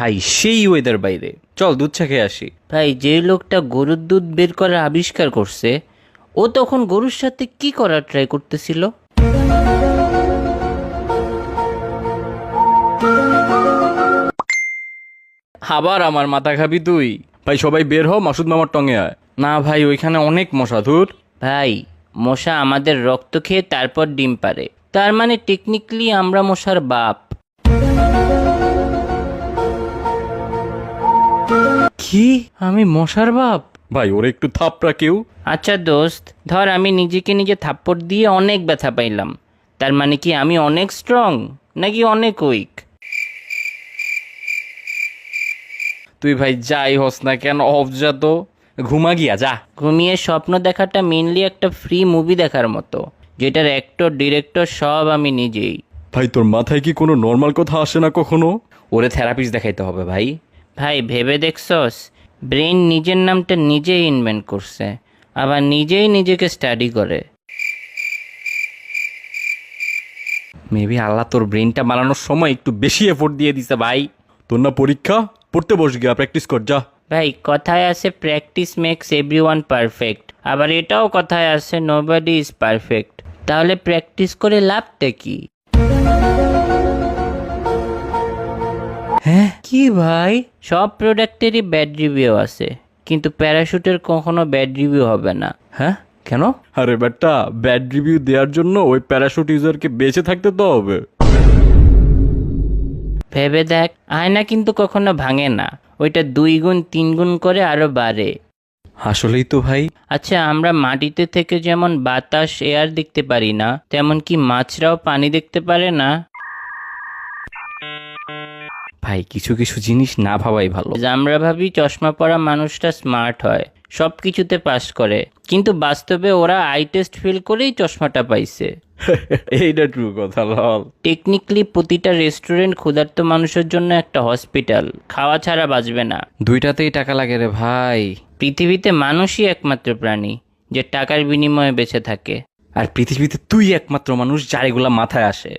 ভাই সেই ওয়েদার বাইরে, চল দুধ চা খেয়ে আসি। ভাই যে লোকটা গরুর দুধ বের করার আবিষ্কার করছে ও তখন গরুর সাথে কি করার ট্রাই করতেছিল? আবার আমার মাথা খাবি তুই? ভাই সবাই বের হ, মাসুদ মামার টঙে আয়। না ভাই, ওইখানে অনেক মশা। ধুর। ভাই মশা আমাদের রক্ত খেয়ে তারপর ডিম পারে, তার মানে টেকনিক্যালি আমরা মশার বাপ। কি? আমি মশার বাপ? ভাই ওরে একটু থাপড়া কেউ। আচ্ছা দোস্ত, ধর আমি নিজেকে নিজে থাপ্পড় দিয়ে অনেক ব্যথা পাইলাম, তার মানে কি আমি অনেক স্ট্রং নাকি অনেক উইক? তুই ভাই যাই হস না কেন, অফ যা তো, ঘুমা গিয়া যা। ঘুমিয়ে স্বপ্ন দেখাটা মেনলি একটা ফ্রি মুভি দেখার মতো, যেটার অ্যাক্টর ডিরেক্টর সব আমি নিজেই। ভাই তোর মাথায় কি কোনো নর্মাল কথা আসে না কখনো? ওরে থেরাপিস্ট দেখাইতে হবে ভাই। ভাই ভেবে দেখছস, ব্রেন নিজের নামটা নিজেই ইনভেন্ট করছে, আবার নিজেই নিজেকে স্টাডি করে। মেবি আল্লাহ তোর ব্রেনটা বানানোর সময় একটু বেশি এফোর্ট দিয়ে দিছে ভাই। তোর না পরীক্ষা, পড়তে বস গিয়া, প্র্যাকটিস কর যা। ভাই কথায় আছে প্র্যাকটিস মেক্স এভরিওয়ান পারফেক্ট, আবার এটাও কথায় আছে নোবডি ইজ পারফেক্ট। তাহলে প্র্যাকটিস করে লাভটা কি? হ্যাঁ কি ভাই, সব প্রোডাক্টেরই ব্যাড রিভিউ আছে, কিন্তু প্যারাশুটের কখনো ব্যাড রিভিউ হবে না। হ্যাঁ কেন? আরে বেটা, ব্যাড রিভিউ দেওয়ার জন্য ওই প্যারাশুট ইউজারকে বেঁচে থাকতে তো হবে। ভেবে দেখ, আয়না কিন্তু কখনো ভাঙে না, ওইটা 2 গুণ 3 গুণ করে আরো বাড়ে। আসলেই তো ভাই। আচ্ছা, আমরা মাটিতে থেকে যেমন বাতাস এয়ার দেখতে পারি না, তেমন কি মাছরাও পানি দেখতে পারে না? ভাই কিছু কিছু জিনিস না ভাবাই ভালো। আমরা ভাবি চশমা পরা মানুষটা স্মার্ট হয়, সব কিছুতে পাস করে, কিন্তু বাস্তবে ওরা আই টেস্ট ফেল করেই চশমাটা পাইছে। এইটা ট্রু কথা লল। টেকনিক্যালি প্রতিটা রেস্টুরেন্ট ক্ষুধার্ত মানুষের জন্য একটা হসপিটাল, খাওয়া ছাড়া বাঁচবে না। দুইটাতেই টাকা লাগে রে ভাই। পৃথিবীতে মানুষই একমাত্র প্রাণী যে টাকার বিনিময়ে বেঁচে থাকে। আর পৃথিবীতে তুই একমাত্র মানুষ যার এগুলা মাথায় আসে।